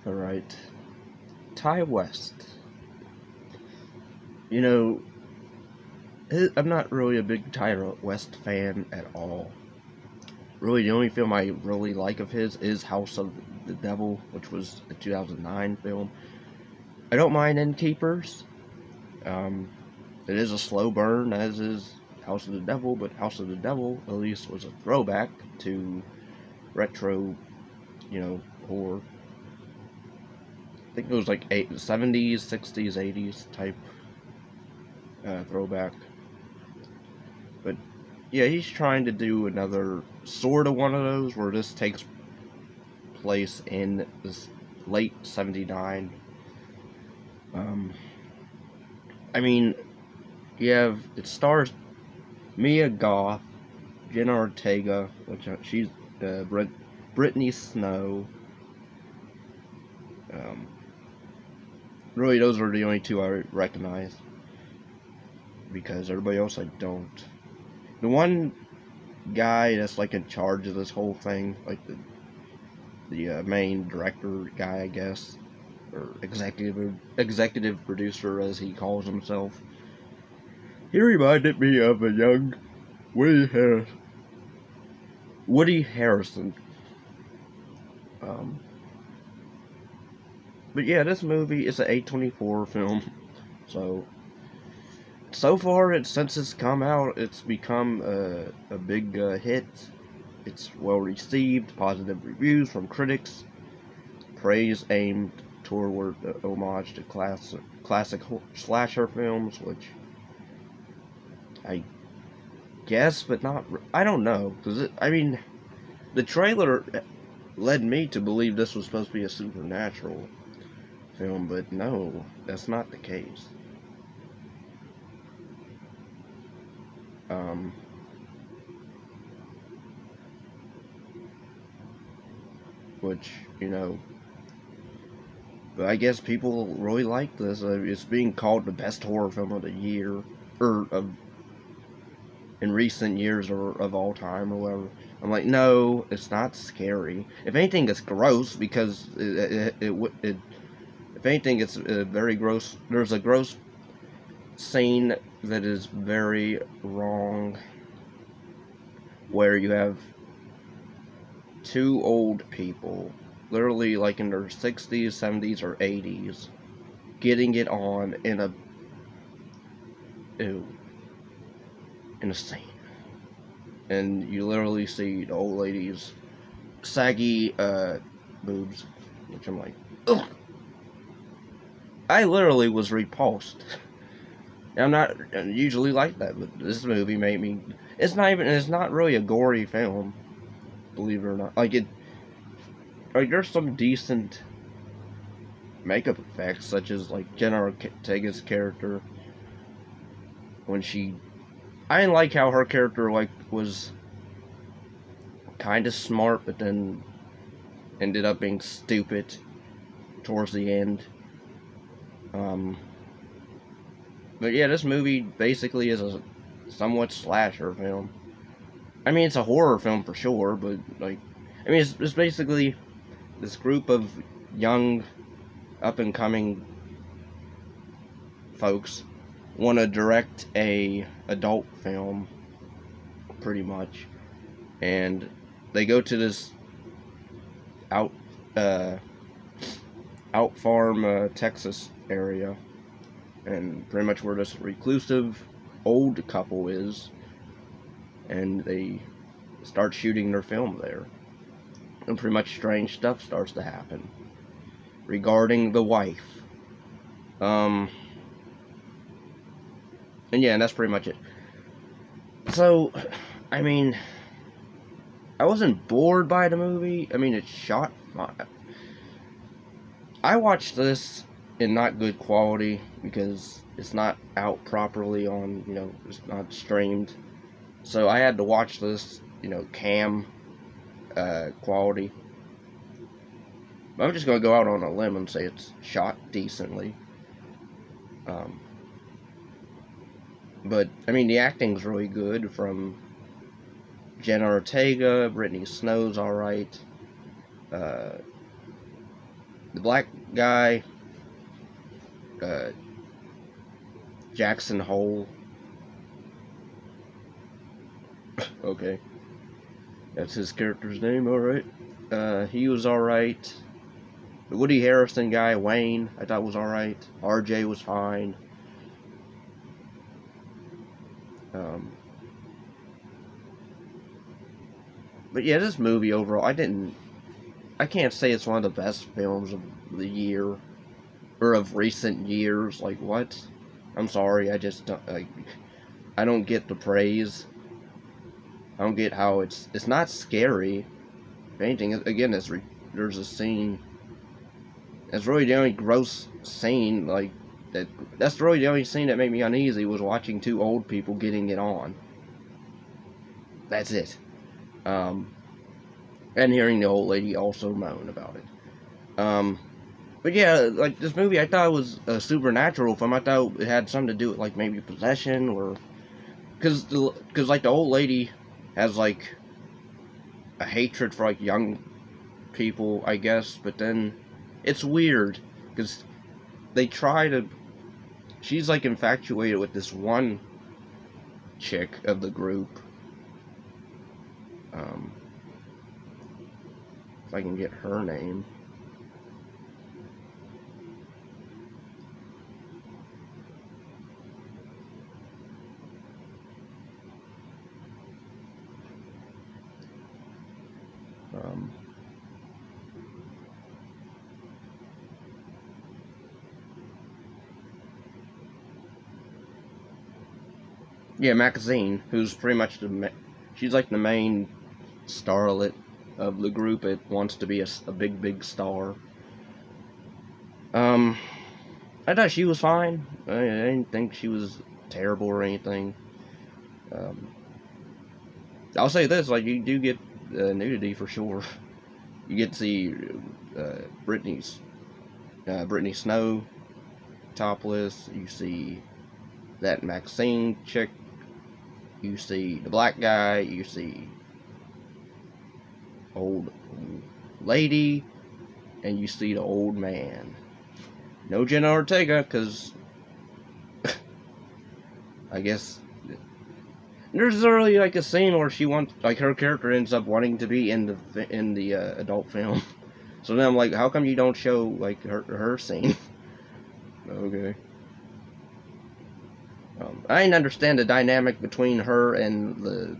Alright. Ty West. You know, I'm not really a big Ty West fan at all. Really, the only film I really like of his is House of the Devil, which was a 2009 film. I don't mind Innkeepers. It is a slow burn, as is House of the Devil, but House of the Devil at least was a throwback to retro, horror. I think it was like 70s, 60s, 80s type throwback. But yeah, he's trying to do another sort of one of those where this takes place in this late 79. I mean, it stars Mia Goth, Jenna Ortega, which she's Brittany Snow. Really, those are the only two I recognize, because everybody else I don't. The one guy that's like in charge of this whole thing, like the main director guy, I guess, or executive producer as he calls himself, he reminded me of a young Woody Harrelson. But yeah, this movie is an A24 film, so far, since it's come out, it's become a big hit. It's well received, positive reviews from critics, praise aimed toward homage to classic slasher films, which I guess, but not. I don't know, because the trailer led me to believe this was supposed to be a supernatural film, but no, that's not the case. Which, but I guess people really like this. It's being called the best horror film of the year, or in recent years, or of all time, or whatever. I'm like, no, it's not scary. If anything, it's gross, because if anything, it's very gross. There's a gross scene that is very wrong, where you have two old people, literally like in their 60s, 70s, or 80s, getting it on in a scene. And you literally see the old lady's saggy boobs, which I'm like, ugh. I literally was repulsed. I'm not usually like that, but this movie made me. It's not really a gory film, believe it or not. There's some decent makeup effects, such as like Jenna Ortega's character, when I didn't like how her character was kind of smart, but then ended up being stupid towards the end. But yeah, this movie basically is a somewhat slasher film. It's a horror film for sure, but it's basically this group of young, up-and-coming folks want to direct a adult film, pretty much, and they go to this out farm, Texas area, and pretty much where this reclusive old couple is, and they start shooting their film there. And pretty much strange stuff starts to happen regarding the wife. And yeah, that's pretty much it. So, I wasn't bored by the movie. It's shot fine. I watched this in not good quality because it's not out properly on, it's not streamed. So I had to watch this, cam quality. I'm just going to go out on a limb and say it's shot decently. But, the acting's really good from Jenna Ortega. Brittany Snow's alright. the black guy, Jackson Hole. Okay. That's his character's name, alright. He was alright. The Woody Harrelson guy, Wayne, I thought was alright. RJ was fine. But yeah, this movie overall, I can't say it's one of the best films of the year, or of recent years. Like, what? I'm sorry, I just don't, like, I don't get the praise. I don't get how it's not scary. If anything, again, there's a scene, that's really the only gross scene, like, that's really the only scene that made me uneasy, was watching two old people getting it on. That's it. And hearing the old lady also moan about it. But yeah, like, this movie, I thought it was a supernatural film. I thought it had something to do with, like, maybe possession, or, cause like, the old lady has, like, a hatred for, like, young people, I guess, but then it's weird, because they try to, she's, like, infatuated with this one chick of the group. If I can get her name. Yeah, Maxine, who's pretty much she's like the main starlet of the group. It wants to be a big star. I thought she was fine. I didn't think she was terrible or anything. I'll say this, like, you do get nudity for sure. You get to see Brittany Snow topless. You see that Maxine chick. You see the black guy. You see old lady, and you see the old man. No Jenna Ortega, because I guess there's literally, like, a scene where she wants, like, her character ends up wanting to be in the adult film. So then I'm like, how come you don't show, like, her scene? Okay. I didn't understand the dynamic between her and the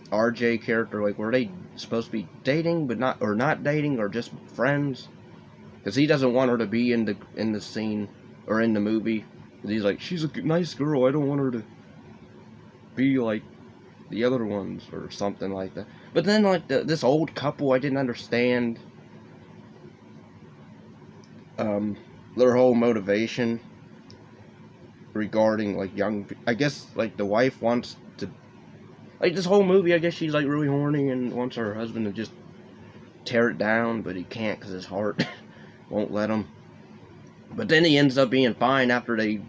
RJ character. Like, were they supposed to be dating, but not dating, or just friends? Because he doesn't want her to be in the scene, or in the movie. He's like, she's a nice girl, I don't want her to be like the other ones, or something like that. But then, like, this old couple, I didn't understand their whole motivation regarding, like, I guess, like, the wife wants to, like, this whole movie, I guess she's, like, really horny and wants her husband to just tear it down, but he can't because his heart won't let him. But then he ends up being fine after they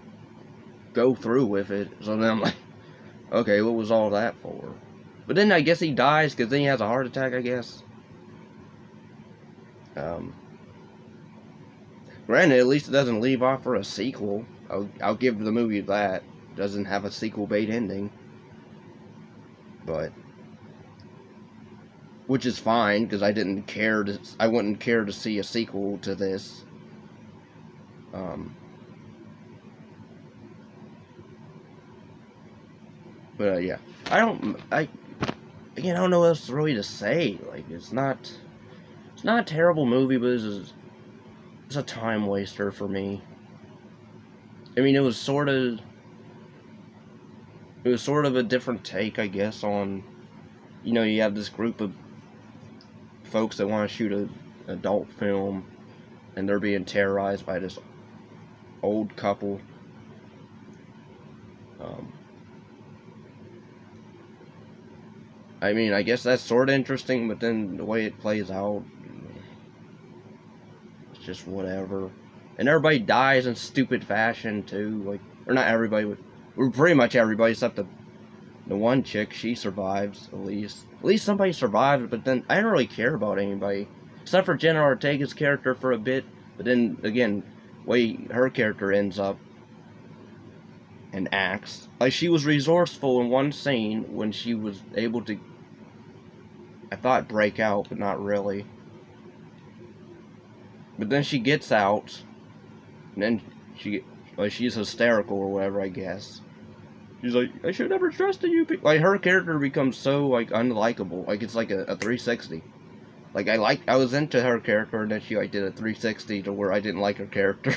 go through with it. So then I'm like, okay, what was all that for? But then I guess he dies because then he has a heart attack, I guess. Granted, at least it doesn't leave off for a sequel. I'll give the movie that. It doesn't have a sequel bait ending. But, which is fine, because I wouldn't care to see a sequel to this. But yeah, I don't know what else really to say. Like, it's not a terrible movie, but it's a time waster for me. I mean, it was sort of a different take, I guess, on, you have this group of folks that want to shoot an adult film, and they're being terrorized by this old couple. I mean, I guess that's sort of interesting, but then the way it plays out, it's just whatever. And everybody dies in stupid fashion, too. Like, or not everybody, but pretty much everybody, except the one chick. She survives, at least. At least somebody survives, but then I don't really care about anybody. Except for Jenna Ortega's character for a bit. But then again, way her character ends up and acts like she was resourceful in one scene when she was able to, I thought, break out, but not really. But then she gets out, and then she's hysterical or whatever, I guess. She's like, I should never trusted you. Like, her character becomes so, like, unlikable. Like, it's like a 360. Like, I was into her character, and then she, like, did a 360 to where I didn't like her character.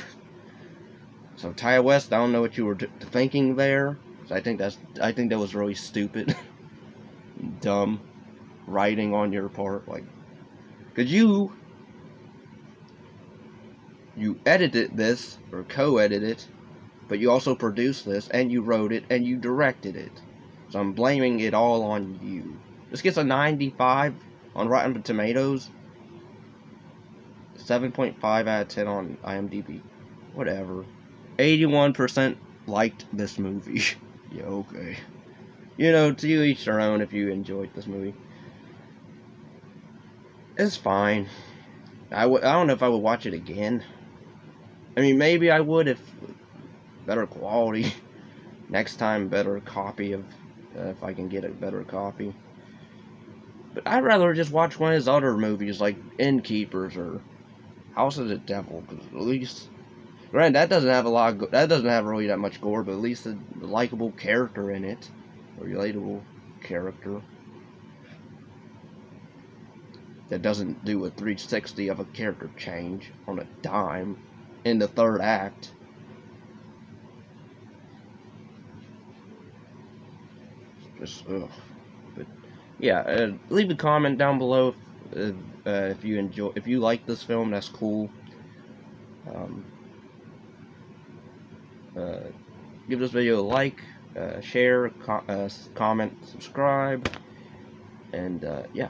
So, Ty West, I don't know what you were thinking there. I think that was really stupid. Dumb writing on your part. Like, because you edited this, or co-edited it, but you also produced this, and you wrote it, and you directed it. So I'm blaming it all on you. This gets a 95 on Rotten Tomatoes. 7.5 out of 10 on IMDb. Whatever. 81% liked this movie. Yeah, okay. You know, to each their own if you enjoyed this movie. It's fine. I don't know if I would watch it again. I mean, maybe I would if better quality. Next time, better copy of, if I can get a better copy. But I'd rather just watch one of his other movies, like Innkeepers or House of the Devil, because at least, granted, that doesn't have that doesn't have really that much gore, but at least a likable character in it, a relatable character that doesn't do a 360 of a character change on a dime in the third act. Just, ugh. But yeah, leave a comment down below if you like this film. That's cool. Give this video a like, share, comment, subscribe, and yeah.